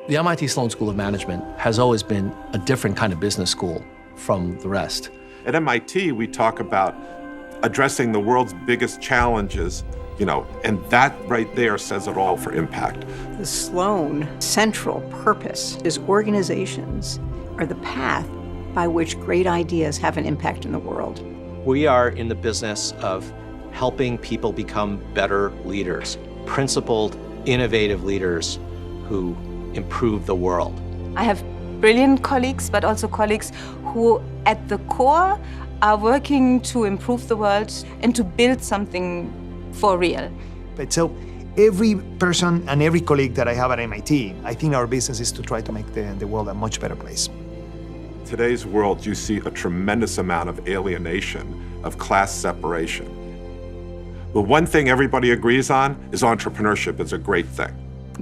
The MIT Sloan School of Management has always been a different kind of business school from the rest. At MIT, we talk about addressing the world's biggest challenges, and that right there says it all for impact. The Sloan central purpose is organizations are the path by which great ideas have an impact in the world. We are in the business of helping people become better leaders, principled, innovative leaders who improve the world. I have brilliant colleagues, but also colleagues who, at the core, are working to improve the world and to build something for real. But so every person and every colleague that I have at MIT, I think our business is to try to make the world a much better place. Today's world, you see a tremendous amount of alienation, of class separation. The one thing everybody agrees on is entrepreneurship is a great thing.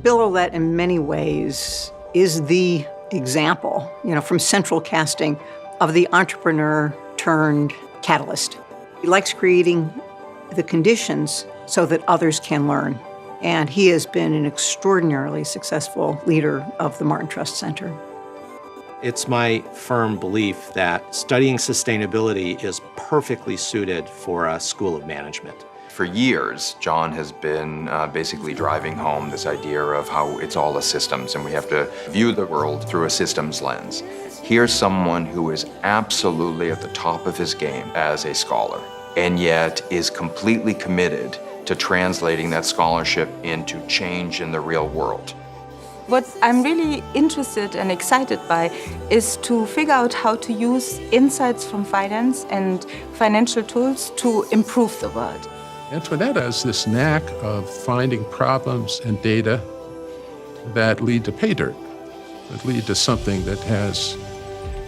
Bill Olet, in many ways, is the example, from central casting of the entrepreneur turned catalyst. He likes creating the conditions so that others can learn. And he has been an extraordinarily successful leader of the Martin Trust Center. It's my firm belief that studying sustainability is perfectly suited for a school of management. For years, John has been basically driving home this idea of how it's all a systems and we have to view the world through a systems lens. Here's someone who is absolutely at the top of his game as a scholar, and yet is completely committed to translating that scholarship into change in the real world. What I'm really interested and excited by is to figure out how to use insights from finance and financial tools to improve the world. Antoinette has this knack of finding problems and data that lead to pay dirt, that lead to something that has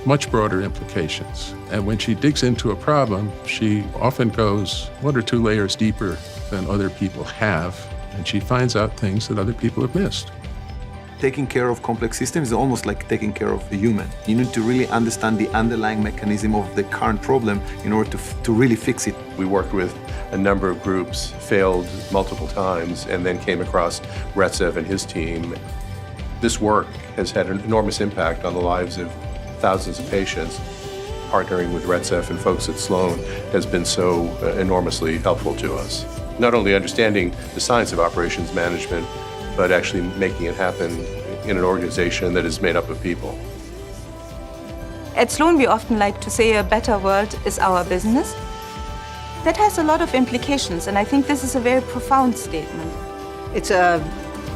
much broader implications. And when she digs into a problem, she often goes 1 or 2 layers deeper than other people have, and she finds out things that other people have missed. Taking care of complex systems is almost like taking care of a human. You need to really understand the underlying mechanism of the current problem in order to really fix it. We worked with a number of groups, failed multiple times, and then came across Retsev and his team. This work has had an enormous impact on the lives of thousands of patients. Partnering with Retsev and folks at Sloan has been so enormously helpful to us. Not only understanding the science of operations management, but actually making it happen in an organization that is made up of people. At Sloan, we often like to say a better world is our business. That has a lot of implications, and I think this is a very profound statement. It's a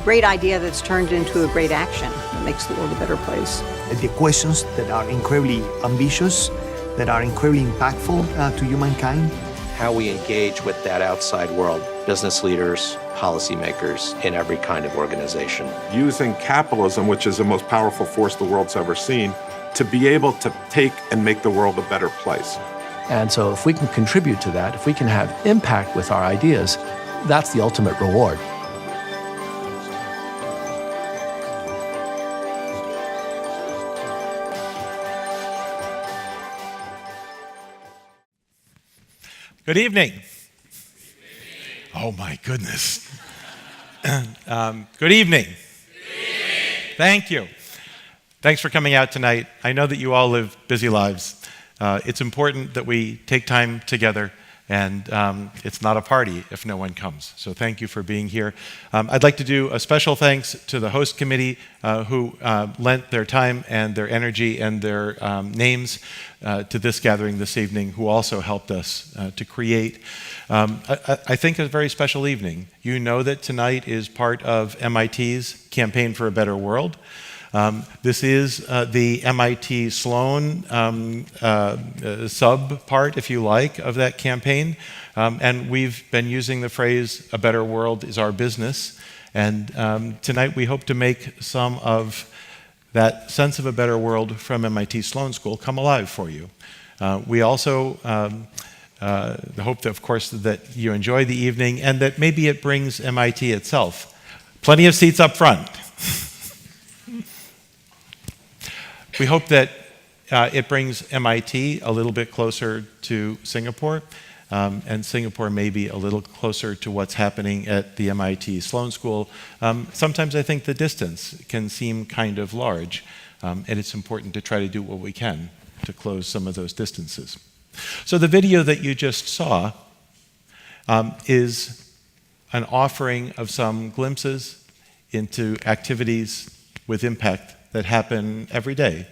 great idea that's turned into a great action that makes the world a better place. The questions that are incredibly ambitious, that are incredibly impactful to humankind. How we engage with that outside world, business leaders, policymakers in every kind of organization. Using capitalism, which is the most powerful force the world's ever seen, to be able to take and make the world a better place. And so if we can contribute to that, if we can have impact with our ideas, that's the ultimate reward. Good evening. Oh my goodness. Good evening. Thank you. Thanks for coming out tonight. I know that you all live busy lives. It's important that we take time together, and it's not a party if no one comes. So thank you for being here. I'd like to do a special thanks to the host committee who lent their time and their energy and their names to this gathering this evening, who also helped us to create, I think, a very special evening. You know that tonight is part of MIT's Campaign for a Better World. This is the MIT Sloan sub-part, if you like, of that campaign. And we've been using the phrase, a better world is our business. And tonight we hope to make some of that sense of a better world from MIT Sloan School come alive for you. We also hope, that, of course, that you enjoy the evening and that maybe it brings MIT itself. Plenty of seats up front. We hope that it brings MIT a little bit closer to Singapore. and Singapore may be a little closer to what's happening at the MIT Sloan School. Sometimes I think the distance can seem kind of large, and it's important to try to do what we can to close some of those distances. So the video that you just saw is an offering of some glimpses into activities with impact that happen every day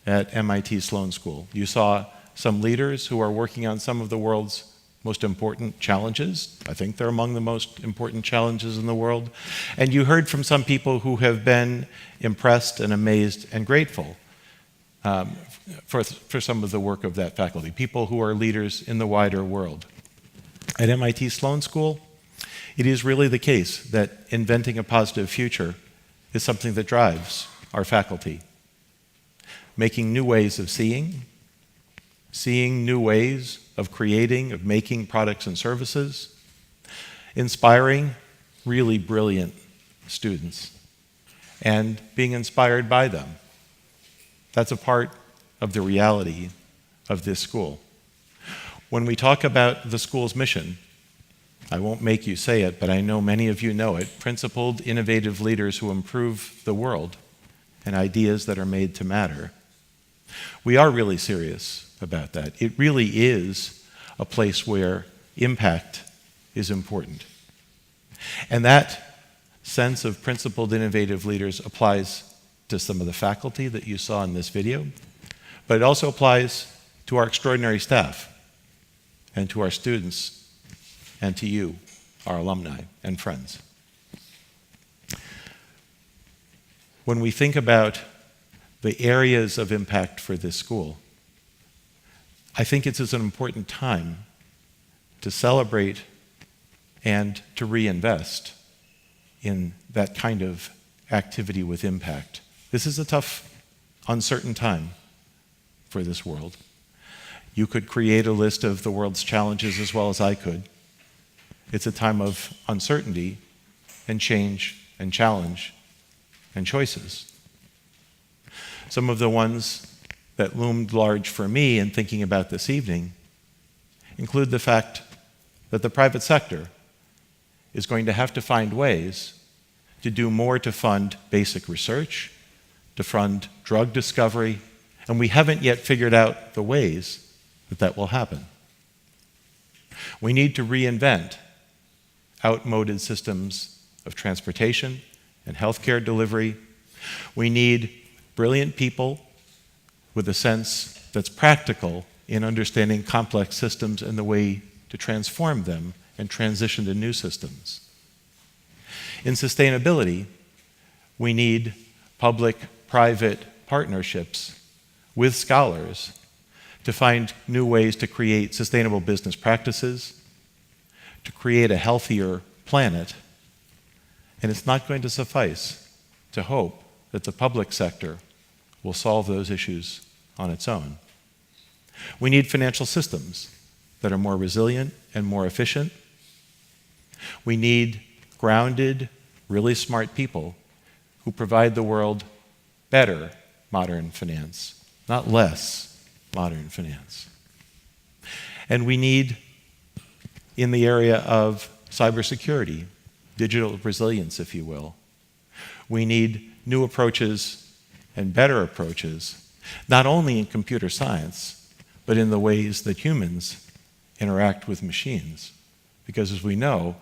at MIT Sloan School. You saw some leaders who are working on some of the world's most important challenges. I think they're among the most important challenges in the world. And you heard from some people who have been impressed and amazed and grateful for some of the work of that faculty, people who are leaders in the wider world. At MIT Sloan School, it is really the case that inventing a positive future is something that drives our faculty. Making new ways of seeing new ways of creating, of making products and services, inspiring really brilliant students, and being inspired by them. That's a part of the reality of this school. When we talk about the school's mission, I won't make you say it, but I know many of you know it, principled, innovative leaders who improve the world and ideas that are made to matter. We are really serious about that. It really is a place where impact is important. And that sense of principled, innovative leaders applies to some of the faculty that you saw in this video, but it also applies to our extraordinary staff and to our students and to you, our alumni and friends. When we think about the areas of impact for this school, I think it's an important time to celebrate and to reinvest in that kind of activity with impact. This is a tough, uncertain time for this world. You could create a list of the world's challenges as well as I could. It's a time of uncertainty and change and challenge and choices. Some of the ones that loomed large for me in thinking about this evening include the fact that the private sector is going to have to find ways to do more to fund basic research, to fund drug discovery, and we haven't yet figured out the ways that that will happen. We need to reinvent outmoded systems of transportation and healthcare delivery. We need brilliant people with a sense that's practical in understanding complex systems and the way to transform them and transition to new systems. In sustainability, we need public-private partnerships with scholars to find new ways to create sustainable business practices, to create a healthier planet, and it's not going to suffice to hope that the public sector will solve those issues on its own. We need financial systems that are more resilient and more efficient. We need grounded, really smart people who provide the world better modern finance, not less modern finance. And we need, in the area of cybersecurity, digital resilience, if you will, we need new approaches and better approaches, not only in computer science, but in the ways that humans interact with machines. Because as we know,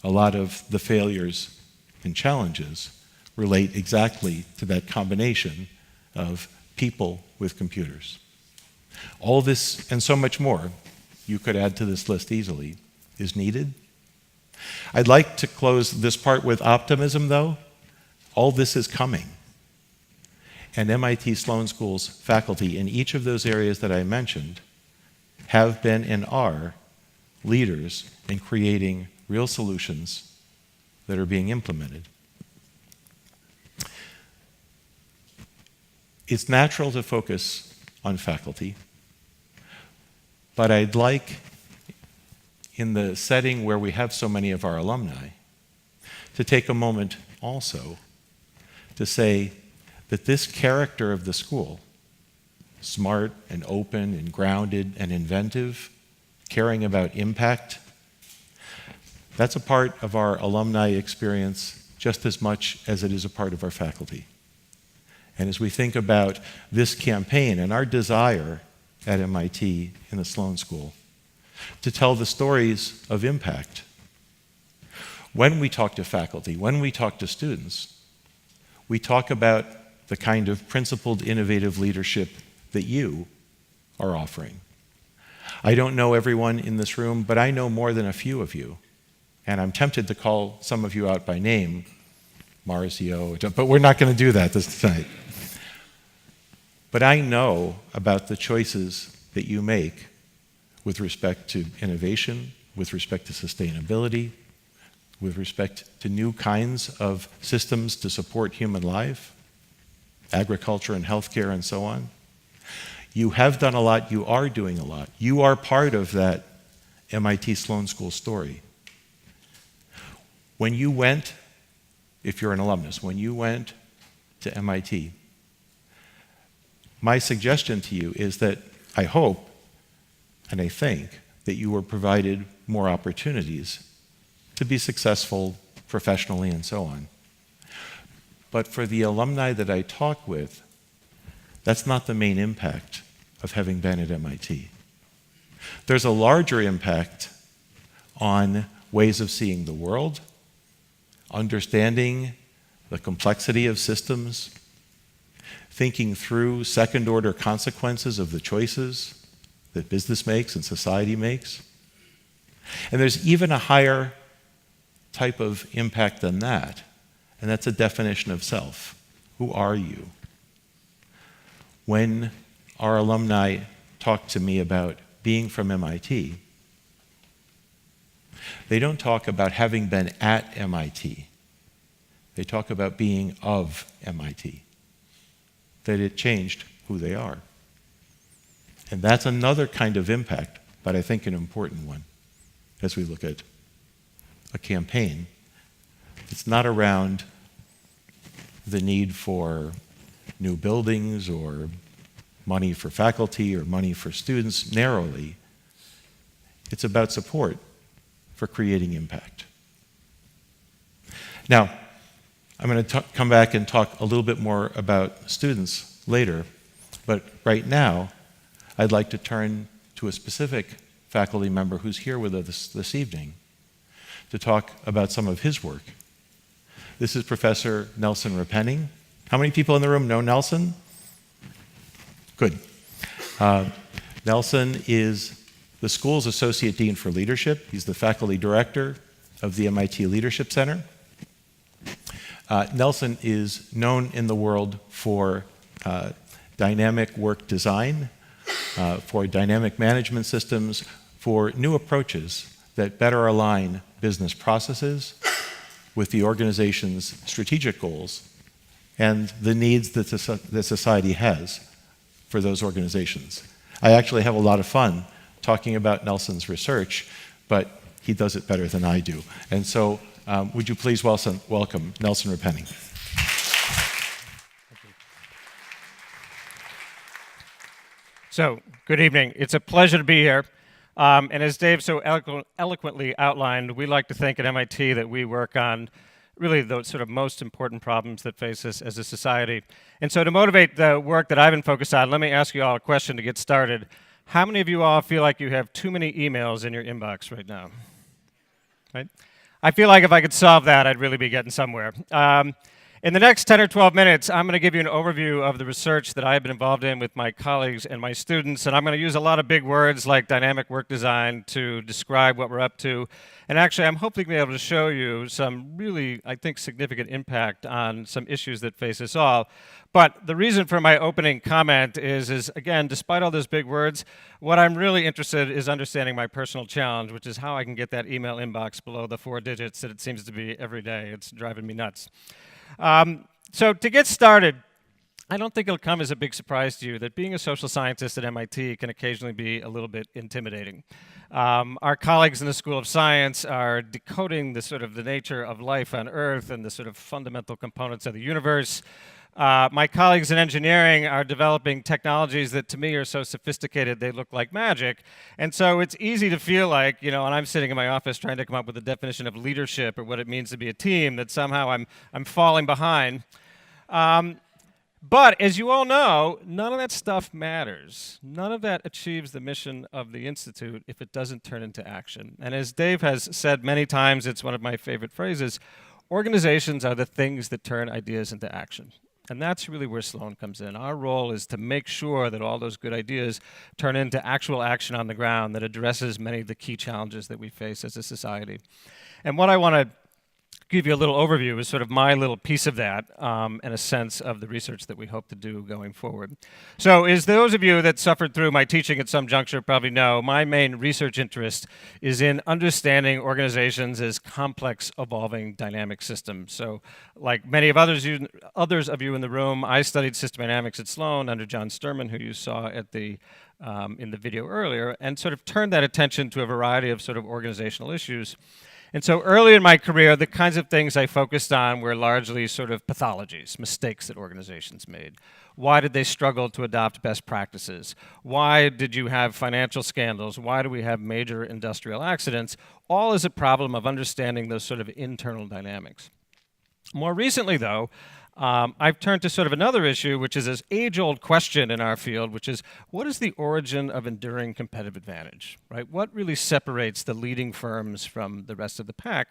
a lot of the failures and challenges relate exactly to that combination of people with computers. All this and so much more, you could add to this list easily, is needed. I'd like to close this part with optimism, though. All this is coming. And MIT Sloan School's faculty in each of those areas that I mentioned have been and are leaders in creating real solutions that are being implemented. It's natural to focus on faculty, but I'd like, in the setting where we have so many of our alumni, to take a moment also to say that this character of the school, smart and open and grounded and inventive, caring about impact, that's a part of our alumni experience just as much as it is a part of our faculty. And as we think about this campaign and our desire at MIT in the Sloan School to tell the stories of impact, when we talk to faculty, when we talk to students, we talk about the kind of principled, innovative leadership that you are offering. I don't know everyone in this room, but I know more than a few of you. And I'm tempted to call some of you out by name, Mauricio, but we're not going to do that this tonight. But I know about the choices that you make with respect to innovation, with respect to sustainability, with respect to new kinds of systems to support human life, agriculture and healthcare and so on. You have done a lot, you are doing a lot. You are part of that MIT Sloan School story. When you went, if you're an alumnus, when you went to MIT, my suggestion to you is that I hope and I think that you were provided more opportunities to be successful professionally and so on. But for the alumni that I talk with, that's not the main impact of having been at MIT. There's a larger impact on ways of seeing the world, understanding the complexity of systems, thinking through second-order consequences of the choices that business makes and society makes. And there's even a higher type of impact than that, and that's a definition of self. Who are you? When our alumni talk to me about being from MIT, they don't talk about having been at MIT. They talk about being of MIT, that it changed who they are. And that's another kind of impact, but I think an important one as we look at a campaign. It's not around the need for new buildings or money for faculty or money for students narrowly. It's about support for creating impact. Now, I'm going to come back and talk a little bit more about students later, but right now, I'd like to turn to a specific faculty member who's here with us this evening to talk about some of his work. This is Professor Nelson Repenning. How many people in the room know Nelson? Good. Nelson is the school's Associate Dean for Leadership. He's the faculty director of the MIT Leadership Center. Nelson is known in the world for dynamic work design, for dynamic management systems, for new approaches that better align business processes with the organization's strategic goals and the needs that society has for those organizations. I actually have a lot of fun talking about Nelson's research, but he does it better than I do. And so would you please welcome Nelson Repenning. So, good evening. It's a pleasure to be here. And as Dave so eloquently outlined, we like to think at MIT that we work on really the sort of most important problems that face us as a society. And so to motivate the work that I've been focused on, let me ask you all a question to get started. How many of you all feel like you have too many emails in your inbox right now? Right? I feel like if I could solve that, I'd really be getting somewhere. In the next 10 or 12 minutes, I'm going to give you an overview of the research that I've been involved in with my colleagues and my students, and I'm going to use a lot of big words like dynamic work design to describe what we're up to. And actually, I'm hoping to be able to show you some really, I think, significant impact on some issues that face us all. But the reason for my opening comment is again, despite all those big words, what I'm really interested in is understanding my personal challenge, which is how I can get that email inbox below the 4 digits that it seems to be every day. It's driving me nuts. So to get started, I don't think it'll come as a big surprise to you that being a social scientist at MIT can occasionally be a little bit intimidating. Our colleagues in the School of Science are decoding the nature of life on Earth and the sort of fundamental components of the universe. My colleagues in engineering are developing technologies that to me are so sophisticated they look like magic. And so it's easy to feel like, and I'm sitting in my office trying to come up with a definition of leadership or what it means to be a team, that somehow I'm falling behind. But as you all know, none of that stuff matters. None of that achieves the mission of the Institute if it doesn't turn into action. And as Dave has said many times, it's one of my favorite phrases, organizations are the things that turn ideas into action. And that's really where Sloan comes in. Our role is to make sure that all those good ideas turn into actual action on the ground that addresses many of the key challenges that we face as a society. And what I want to give you a little overview is sort of my little piece of that and a sense of the research that we hope to do going forward. So as those of you that suffered through my teaching at some juncture probably know, my main research interest is in understanding organizations as complex, evolving, dynamic systems. So like many of others of you in the room, I studied system dynamics at Sloan under John Sturman, who you saw at the in the video earlier, and sort of turned that attention to a variety of sort of organizational issues. And so early in my career, the kinds of things I focused on were largely sort of pathologies, mistakes that organizations made. Why did they struggle to adopt best practices? Why did you have financial scandals? Why do we have major industrial accidents? All is a problem of understanding those sort of internal dynamics. More recently, though, I've turned to sort of another issue, which is this age-old question in our field, which is, what is the origin of enduring competitive advantage, right? What really separates the leading firms from the rest of the pack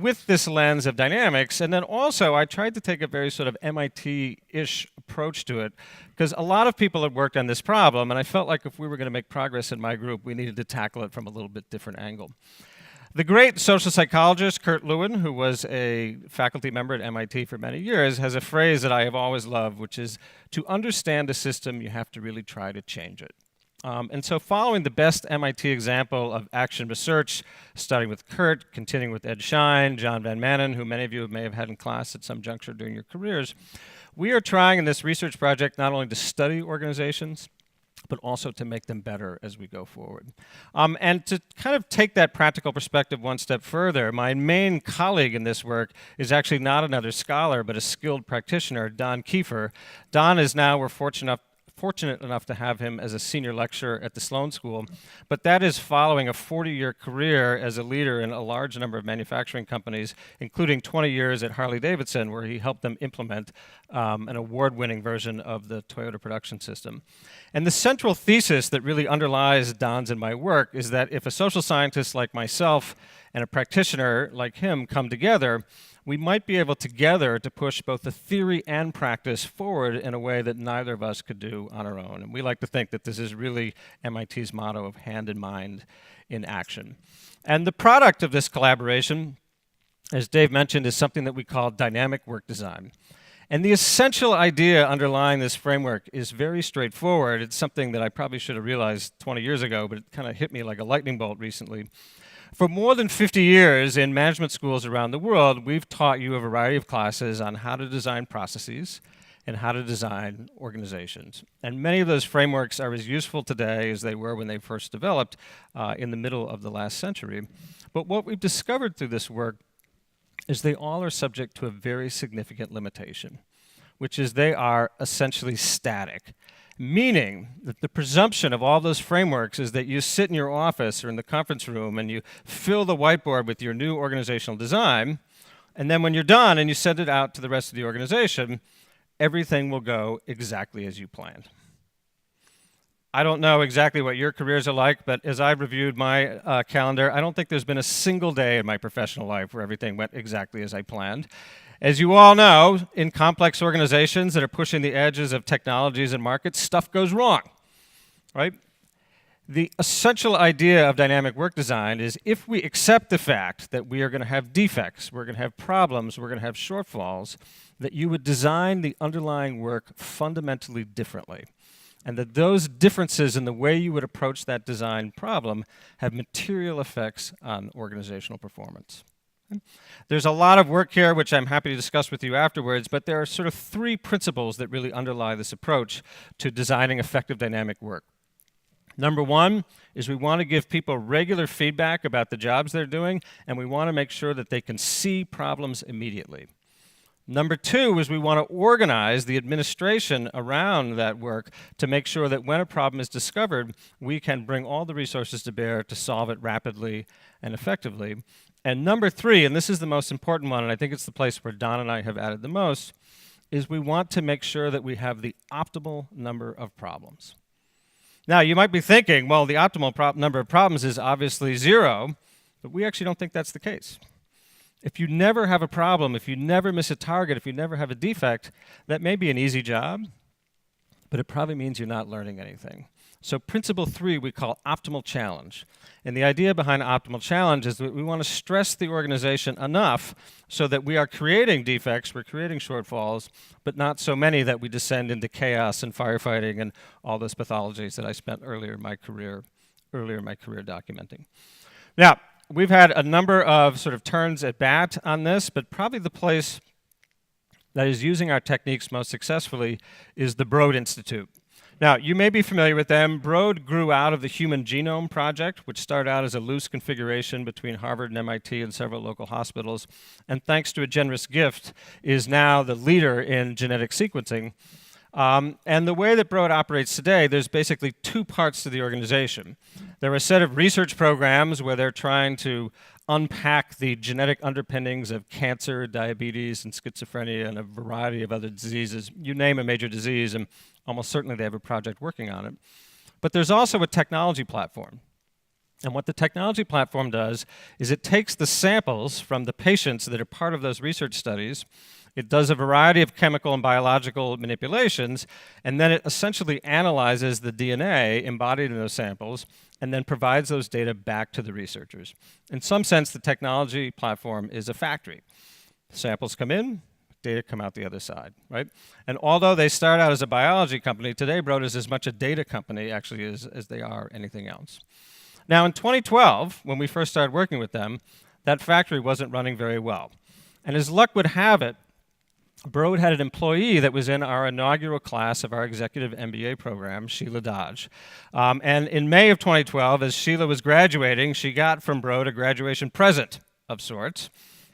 with this lens of dynamics? And then also, I tried to take a very sort of MIT-ish approach to it, because a lot of people had worked on this problem, and I felt like if we were going to make progress in my group, we needed to tackle it from a little bit different angle. The great social psychologist Kurt Lewin, who was a faculty member at MIT for many years, has a phrase that I have always loved, which is, to understand a system, you have to really try to change it. And so following the best MIT example of action research, starting with Kurt, continuing with Ed Schein, John Van Manen, who many of you may have had in class at some juncture during your careers, we are trying in this research project not only to study organizations, but also to make them better as we go forward. And to kind of take that practical perspective one step further, my main colleague in this work is actually not another scholar, but a skilled practitioner, Don Kiefer. Don is now, we're fortunate enough to have him as a senior lecturer at the Sloan School, but that is following a 40-year career as a leader in a large number of manufacturing companies, including 20 years at Harley-Davidson, where he helped them implement an award-winning version of the Toyota production system. And the central thesis that really underlies Don's and my work is that if a social scientist like myself and a practitioner like him come together, we might be able together to push both the theory and practice forward in a way that neither of us could do on our own. And we like to think that this is really MIT's motto of hand in mind in action. And the product of this collaboration, as Dave mentioned, is something that we call dynamic work design. And the essential idea underlying this framework is very straightforward. It's something that I probably should have realized 20 years ago, but it kind of hit me like a lightning bolt recently. For more than 50 years in management schools around the world, we've taught you a variety of classes on how to design processes and how to design organizations. And many of those frameworks are as useful today as they were when they first developed in the middle of the last century. But what we've discovered through this work is they all are subject to a very significant limitation, which is they are essentially static. Meaning that the presumption of all those frameworks is that you sit in your office or in the conference room and you fill the whiteboard with your new organizational design, and then when you're done and you send it out to the rest of the organization, everything will go exactly as you planned. I don't know exactly what your careers are like, but as I've reviewed my calendar, I don't think there's been a single day in my professional life where everything went exactly as I planned. As you all know, in complex organizations that are pushing the edges of technologies and markets, stuff goes wrong, right? The essential idea of dynamic work design is if we accept the fact that we are going to have defects, we're going to have problems, we're going to have shortfalls, that you would design the underlying work fundamentally differently. And that those differences in the way you would approach that design problem have material effects on organizational performance. There's a lot of work here, which I'm happy to discuss with you afterwards, but there are sort of three principles that really underlie this approach to designing effective dynamic work. Number one is we want to give people regular feedback about the jobs they're doing, and we want to make sure that they can see problems immediately. Number two is we want to organize the administration around that work to make sure that when a problem is discovered, we can bring all the resources to bear to solve it rapidly and effectively. And number three, and this is the most important one, and I think it's the place where Don and I have added the most, is we want to make sure that we have the optimal number of problems. Now, you might be thinking, well, the optimal number of problems is obviously 0, but we actually don't think that's the case. If you never have a problem, if you never miss a target, if you never have a defect, that may be an easy job, but it probably means you're not learning anything. So principle 3 we call optimal challenge. And the idea behind optimal challenge is that we want to stress the organization enough so that we are creating defects, we're creating shortfalls, but not so many that we descend into chaos and firefighting and all those pathologies that I spent earlier in my career documenting. Now, we've had a number of sort of turns at bat on this, but probably the place that is using our techniques most successfully is the Broad Institute. Now, you may be familiar with them. Broad grew out of the Human Genome Project, which started out as a loose configuration between Harvard and MIT and several local hospitals, and thanks to a generous gift, is now the leader in genetic sequencing. And the way that Broad operates today, there's basically 2 parts to the organization. There are a set of research programs where they're trying to unpack the genetic underpinnings of cancer, diabetes, and schizophrenia, and a variety of other diseases. You name a major disease, and almost certainly they have a project working on it. But there's also a technology platform. And what the technology platform does is it takes the samples from the patients that are part of those research studies, it does a variety of chemical and biological manipulations, and then it essentially analyzes the DNA embodied in those samples and then provides those data back to the researchers. In some sense, the technology platform is a factory. Samples come in, data come out the other side, right? And although they start out as a biology company, today Broad is as much a data company actually as they are anything else. Now in 2012, when we first started working with them, that factory wasn't running very well. And as luck would have it, Broad had an employee that was in our inaugural class of our executive MBA program, Sheila Dodge. And in May of 2012, as Sheila was graduating, she got from Broad a graduation present of sorts,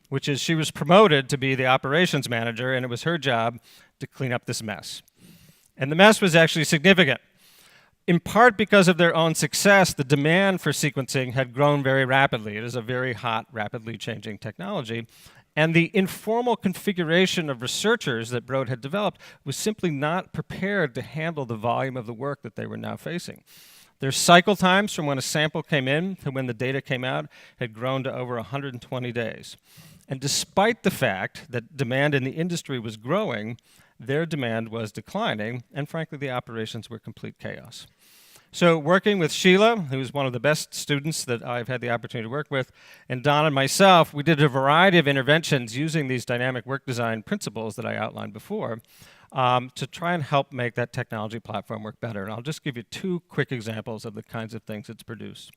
which is she was promoted to be the operations manager, and it was her job to clean up this mess. And the mess was actually significant. In part because of their own success, the demand for sequencing had grown very rapidly. It is a very hot, rapidly changing technology. And the informal configuration of researchers that Broad had developed was simply not prepared to handle the volume of the work that they were now facing. Their cycle times from when a sample came in to when the data came out had grown to over 120 days. And despite the fact that demand in the industry was growing, their demand was declining, and frankly, the operations were complete chaos. So working with Sheila, who's one of the best students that I've had the opportunity to work with, and Don and myself, we did a variety of interventions using these dynamic work design principles that I outlined before to try and help make that technology platform work better. And I'll just give you 2 quick examples of the kinds of things it's produced.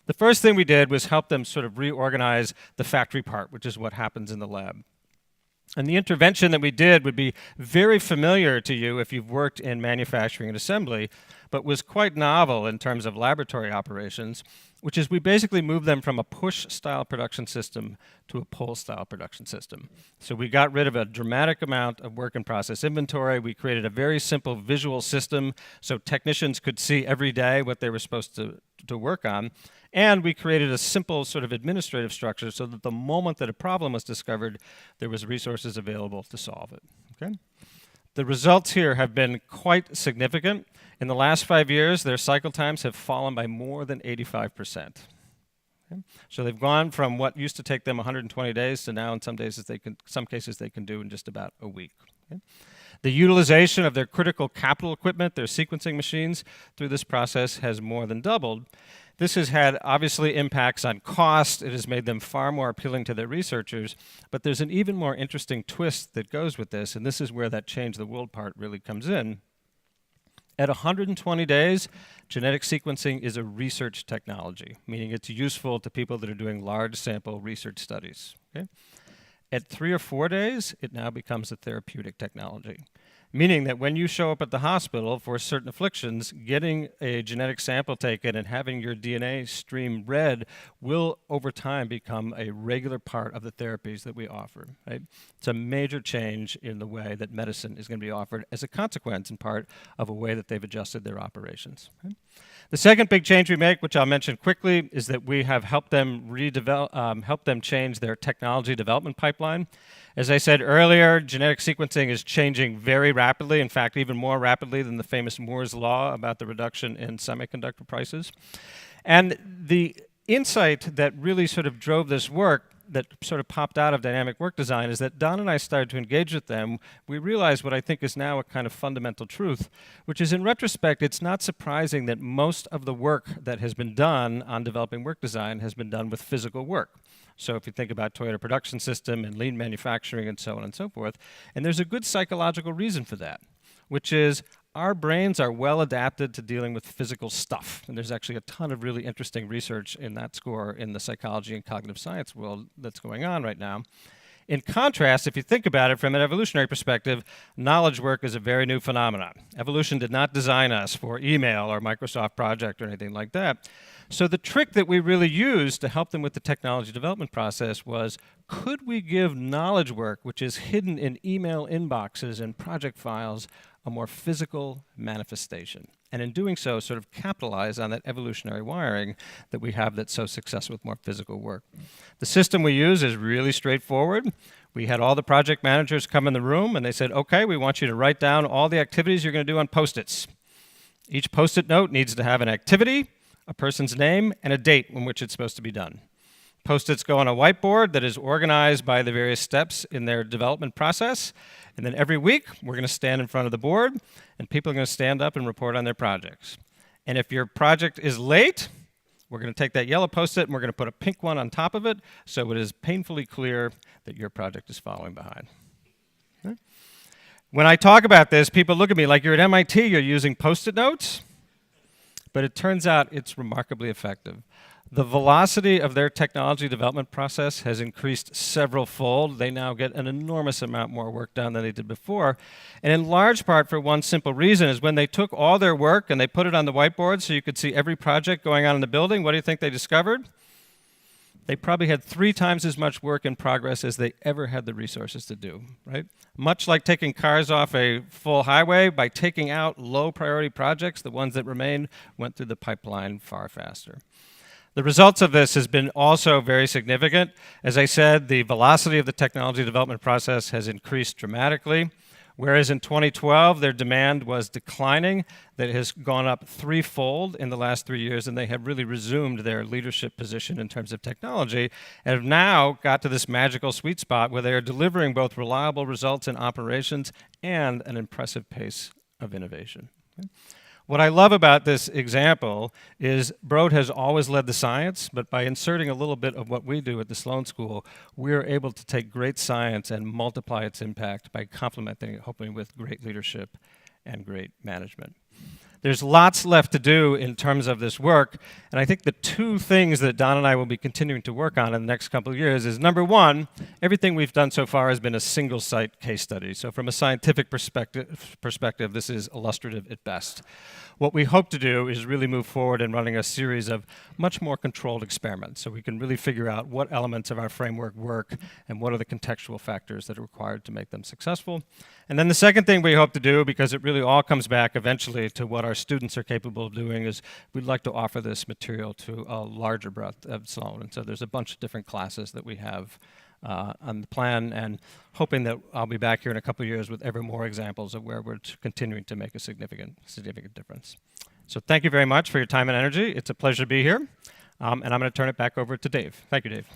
The first thing we did was help them sort of reorganize the factory part, which is what happens in the lab. And the intervention that we did would be very familiar to you if you've worked in manufacturing and assembly, but was quite novel in terms of laboratory operations, which is we basically moved them from a push-style production system to a pull-style production system. So we got rid of a dramatic amount of work in process inventory. We created a very simple visual system so technicians could see every day what they were supposed to work on. And we created a simple sort of administrative structure so that the moment that a problem was discovered, there was resources available to solve it. Okay? The results here have been quite significant. In the last 5 years, their cycle times have fallen by more than 85%. Okay? So they've gone from what used to take them 120 days to now in some cases they can do in just about a week. Okay? The utilization of their critical capital equipment, their sequencing machines, through this process has more than doubled. This has had obviously impacts on cost. It has made them far more appealing to their researchers, but there's an even more interesting twist that goes with this, and this is where that change the world part really comes in. At 120 days, genetic sequencing is a research technology, meaning it's useful to people that are doing large sample research studies. Okay? At 3 or 4 days, it now becomes a therapeutic technology. meaning that when you show up at the hospital for certain afflictions, getting a genetic sample taken and having your DNA stream read will, over time, become a regular part of the therapies that we offer, right? It's a major change in the way that medicine is going to be offered as a consequence, in part, of a way that they've adjusted their operations. Right? The second big change we make, which I'll mention quickly, is that we have helped them help them change their technology development pipeline. As I said earlier, genetic sequencing is changing very rapidly, in fact, even more rapidly than the famous Moore's Law about the reduction in semiconductor prices. And the insight that really sort of drove this work, that sort of popped out of dynamic work design, is that Don and I started to engage with them. We realized what I think is now a kind of fundamental truth, which is, in retrospect, it's not surprising that most of the work that has been done on developing work design has been done with physical work. So if you think about Toyota Production System and lean manufacturing and so on and so forth, and there's a good psychological reason for that, which is our brains are well adapted to dealing with physical stuff. And there's actually a ton of really interesting research in that score in the psychology and cognitive science world that's going on right now. In contrast, if you think about it from an evolutionary perspective, knowledge work is a very new phenomenon. Evolution did not design us for email or Microsoft Project or anything like that. So the trick that we really used to help them with the technology development process was, could we give knowledge work, which is hidden in email inboxes and project files, a more physical manifestation? And in doing so, sort of capitalize on that evolutionary wiring that we have that's so successful with more physical work. The system we use is really straightforward. We had all the project managers come in the room, and they said, okay, we want you to write down all the activities you're going to do on Post-its. Each Post-it note needs to have an activity, a person's name, and a date in which it's supposed to be done. Post-its go on a whiteboard that is organized by the various steps in their development process. And then every week, we're going to stand in front of the board, and people are going to stand up and report on their projects. And if your project is late, we're going to take that yellow Post-it and we're going to put a pink one on top of it, so it is painfully clear that your project is following behind. Okay? When I talk about this, people look at me like, you're at MIT, you're using Post-it notes? But it turns out it's remarkably effective. The velocity of their technology development process has increased several-fold. They now get an enormous amount more work done than they did before. And in large part for one simple reason, is when they took all their work and they put it on the whiteboard so you could see every project going on in the building, what do you think they discovered? They probably had 3 times as much work in progress as they ever had the resources to do, right? Much like taking cars off a full highway, by taking out low-priority projects, the ones that remained went through the pipeline far faster. The results of this has been also very significant. As I said, the velocity of the technology development process has increased dramatically. Whereas in 2012, their demand was declining, that has gone up 3-fold in the last 3 years, and they have really resumed their leadership position in terms of technology, and have now got to this magical sweet spot where they are delivering both reliable results in operations and an impressive pace of innovation. Okay? What I love about this example is Broad has always led the science, but by inserting a little bit of what we do at the Sloan School, we're able to take great science and multiply its impact by complementing it, hopefully, with great leadership and great management. There's lots left to do in terms of this work, and I think the 2 things that Don and I will be continuing to work on in the next couple of years is, number 1, everything we've done so far has been a single-site case study. So from a scientific perspective, this is illustrative at best. What we hope to do is really move forward in running a series of much more controlled experiments, so we can really figure out what elements of our framework work and what are the contextual factors that are required to make them successful. And then the second thing we hope to do, because it really all comes back eventually to what our students are capable of doing, is we'd like to offer this material to a larger breadth of Sloan. And so there's a bunch of different classes that we have on the plan, and hoping that I'll be back here in a couple of years with ever more examples of where we're continuing to make a significant difference. So thank you very much for your time and energy. It's a pleasure to be here. And I'm going to turn it back over to Dave. Thank you, Dave.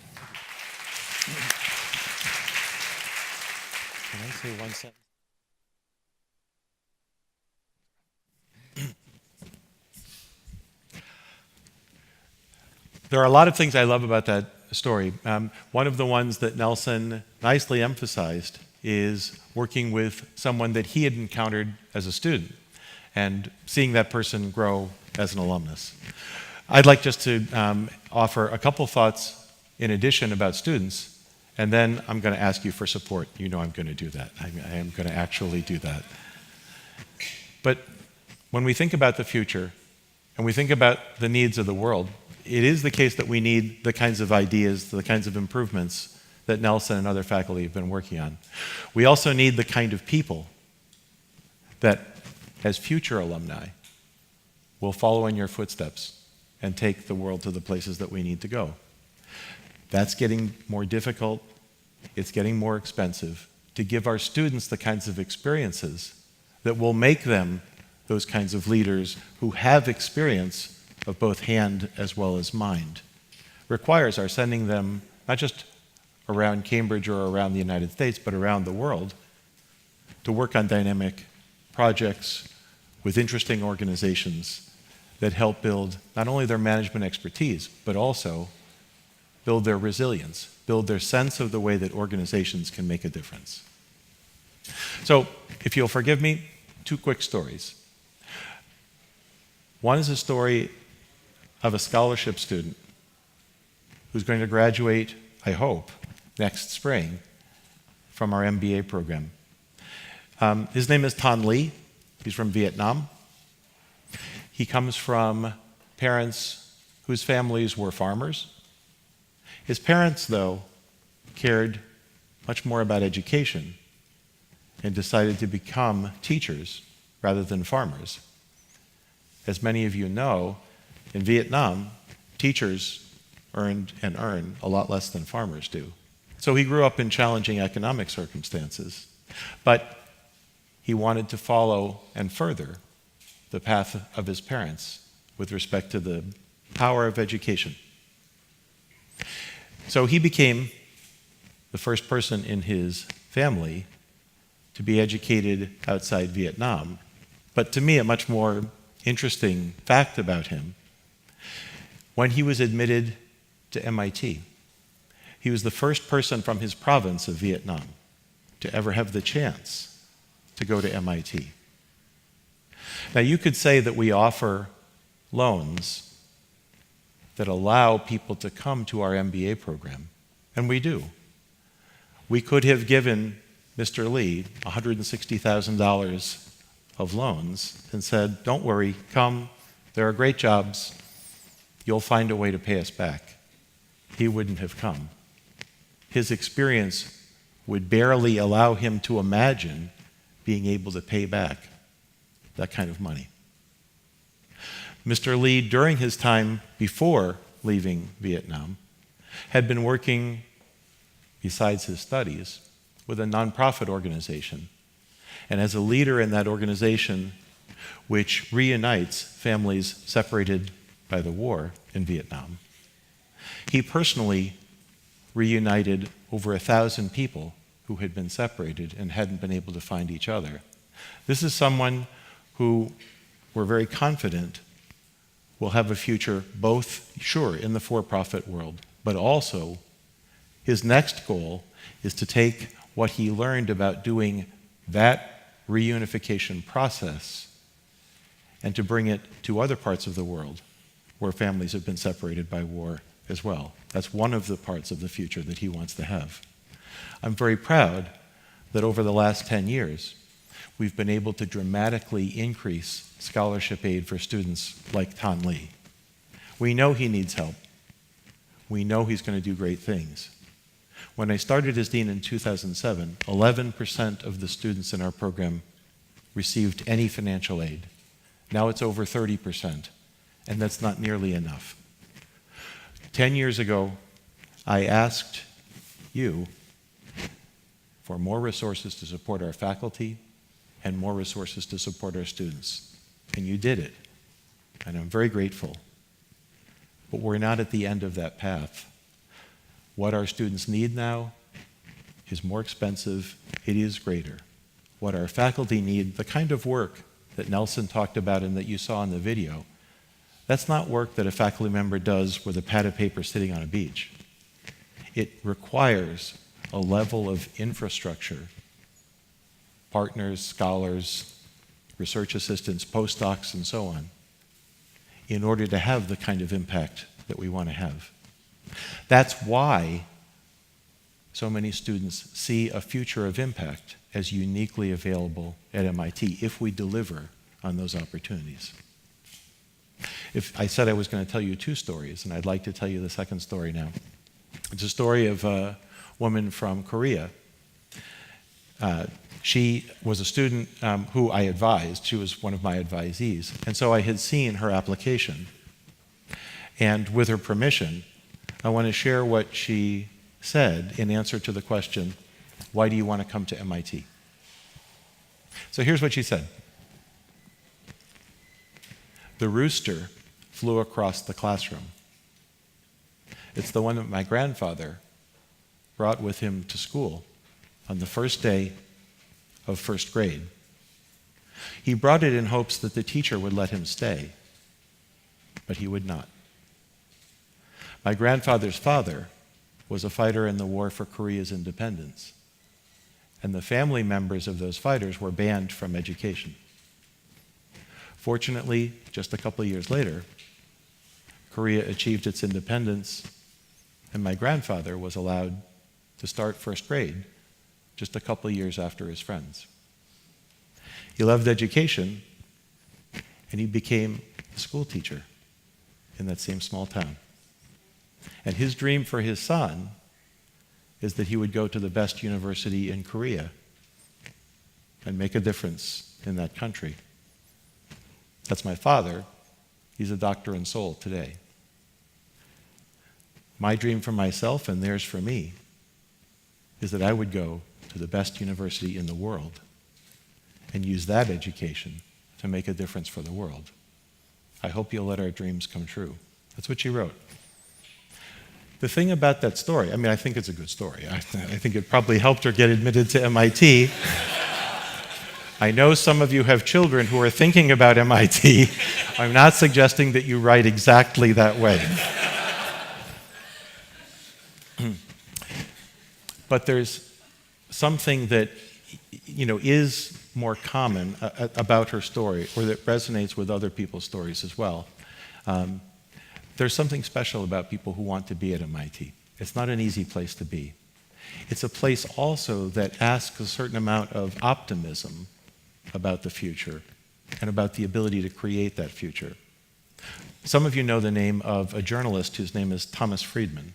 Can I say one sentence? There are a lot of things I love about that story. One of the ones that Nelson nicely emphasized is working with someone that he had encountered as a student and seeing that person grow as an alumnus. I'd like just to offer a couple thoughts in addition about students, and then I'm going to ask you for support. You know I'm going to do that. I am going to actually do that. But when we think about the future and we think about the needs of the world, it is the case that we need the kinds of ideas, the kinds of improvements that Nelson and other faculty have been working on. We also need the kind of people that, as future alumni, will follow in your footsteps and take the world to the places that we need to go. That's getting more difficult. It's getting more expensive to give our students the kinds of experiences that will make them those kinds of leaders who have experience of both hand as well as mind. Requires our sending them not just around Cambridge or around the United States, but around the world to work on dynamic projects with interesting organizations that help build not only their management expertise, but also build their resilience, build their sense of the way that organizations can make a difference. So, if you'll forgive me, 2 quick stories. One is a story of a scholarship student who's going to graduate, I hope, next spring from our MBA program. His name is Tan Le. He's from Vietnam. He comes from parents whose families were farmers. His parents, though, cared much more about education and decided to become teachers rather than farmers. As many of you know, in Vietnam, teachers earn a lot less than farmers do. So he grew up in challenging economic circumstances, but he wanted to follow and further the path of his parents with respect to the power of education. So he became the first person in his family to be educated outside Vietnam. But to me, a much more interesting fact about him, when he was admitted to MIT, he was the first person from his province of Vietnam to ever have the chance to go to MIT. Now, you could say that we offer loans that allow people to come to our MBA program, and we do. We could have given Mr. Lee $160,000 of loans and said, don't worry, come, there are great jobs, you'll find a way to pay us back. He wouldn't have come. His experience would barely allow him to imagine being able to pay back that kind of money. Mr. Lee, during his time before leaving Vietnam, had been working, besides his studies, with a nonprofit organization. And as a leader in that organization, which reunites families separated by the war in Vietnam, he personally reunited over 1,000 people who had been separated and hadn't been able to find each other. This is someone who we're very confident will have a future both, sure, in the for-profit world, but also his next goal is to take what he learned about doing that reunification process and to bring it to other parts of the world where families have been separated by war as well. That's one of the parts of the future that he wants to have. I'm very proud that over the last 10 years, we've been able to dramatically increase scholarship aid for students like Tan Le. We know he needs help. We know he's going to do great things. When I started as dean in 2007, 11% of the students in our program received any financial aid. Now it's over 30%, and that's not nearly enough. 10 years ago, I asked you for more resources to support our faculty and more resources to support our students. And you did it, and I'm very grateful. But we're not at the end of that path. What our students need now is more expensive, it is greater. What our faculty need, the kind of work that Nelson talked about and that you saw in the video, that's not work that a faculty member does with a pad of paper sitting on a beach. It requires a level of infrastructure, partners, scholars, research assistants, postdocs, and so on, in order to have the kind of impact that we want to have. That's why so many students see a future of impact as uniquely available at MIT if we deliver on those opportunities. If I said I was going to tell you 2 stories, and I'd like to tell you the second story now. It's a story of a woman from Korea. She was a student who I advised. She was one of my advisees. And so I had seen her application. And with her permission, I want to share what she said in answer to the question, why do you want to come to MIT? So here's what she said. The rooster flew across the classroom. It's the one that my grandfather brought with him to school on the first day of first grade. He brought it in hopes that the teacher would let him stay, but he would not. My grandfather's father was a fighter in the war for Korea's independence, and the family members of those fighters were banned from education. Fortunately, just a couple of years later, Korea achieved its independence, and my grandfather was allowed to start first grade just a couple of years after his friends. He loved education, and he became a school teacher in that same small town. And his dream for his son is that he would go to the best university in Korea and make a difference in that country. That's my father. He's a doctor in Seoul today. My dream for myself and theirs for me is that I would go to the best university in the world and use that education to make a difference for the world. I hope you'll let our dreams come true. That's what she wrote. The thing about that story, I mean, I think it's a good story. I think it probably helped her get admitted to MIT. I know some of you have children who are thinking about MIT. I'm not suggesting that you write exactly that way. But there's something that, is more common about her story, or that resonates with other people's stories as well. There's something special about people who want to be at MIT. It's not an easy place to be. It's a place also that asks a certain amount of optimism about the future and about the ability to create that future. Some of you know the name of a journalist whose name is Thomas Friedman.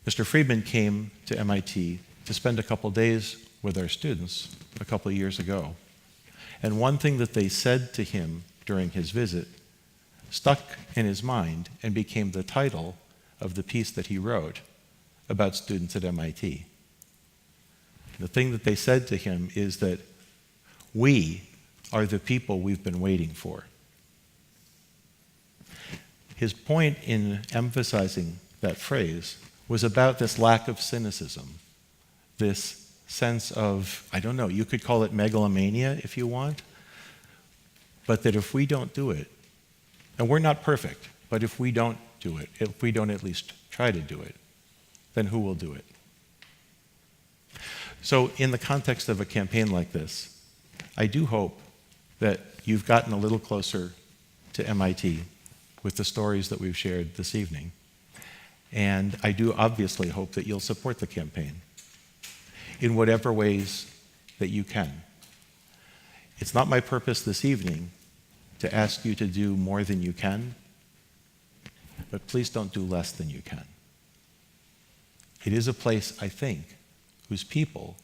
Mr. Friedman came to MIT to spend a couple days with our students a couple of years ago. And one thing that they said to him during his visit stuck in his mind and became the title of the piece that he wrote about students at MIT. The thing that they said to him is that we are the people we've been waiting for. His point in emphasizing that phrase was about this lack of cynicism, this sense of, I don't know, you could call it megalomania if you want, but that if we don't do it, and we're not perfect, but if we don't do it, if we don't at least try to do it, then who will do it? So in the context of a campaign like this, I do hope that you've gotten a little closer to MIT with the stories that we've shared this evening. And I do obviously hope that you'll support the campaign in whatever ways that you can. It's not my purpose this evening to ask you to do more than you can, but please don't do less than you can. It is a place, I think, whose people,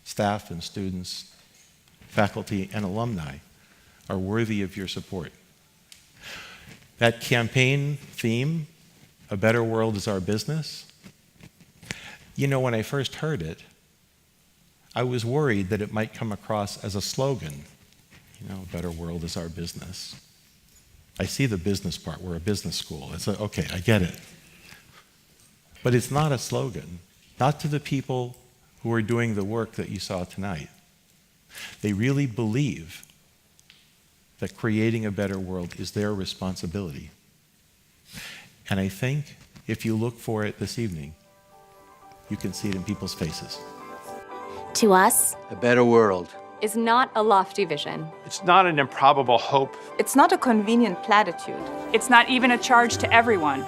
staff and students, faculty and alumni, are worthy of your support. That campaign theme, A Better World is Our Business, when I first heard it, I was worried that it might come across as a slogan. A better world is our business. I see the business part. We're a business school. It's okay, I get it. But it's not a slogan, not to the people who are doing the work that you saw tonight. They really believe that creating a better world is their responsibility. And I think if you look for it this evening, you can see it in people's faces. To us, a better world is not a lofty vision. It's not an improbable hope. It's not a convenient platitude. It's not even a charge to everyone.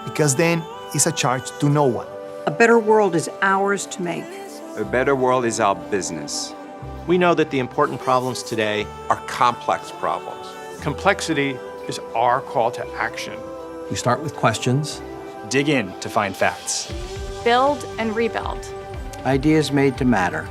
Because then it's a charge to no one. A better world is ours to make. A better world is our business. We know that the important problems today are complex problems. Complexity is our call to action. We start with questions. Dig in to find facts. Build and rebuild. Ideas made to matter.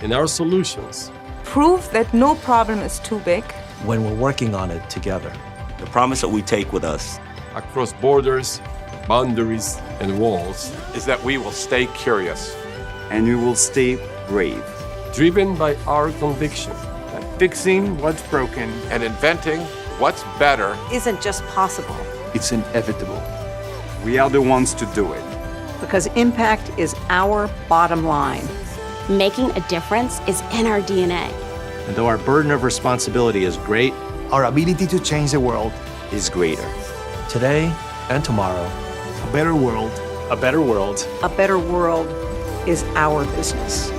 In our solutions. Prove that no problem is too big. When we're working on it together. The promise that we take with us. Across borders, boundaries, and walls. Is that we will stay curious. And we will stay brave. Driven by our conviction. That fixing what's broken and inventing what's better isn't just possible. It's inevitable. We are the ones to do it. Because impact is our bottom line. Making a difference is in our DNA. And though our burden of responsibility is great, Our ability to change the world is greater. Today and tomorrow. a better world. A better world. A better world is our business.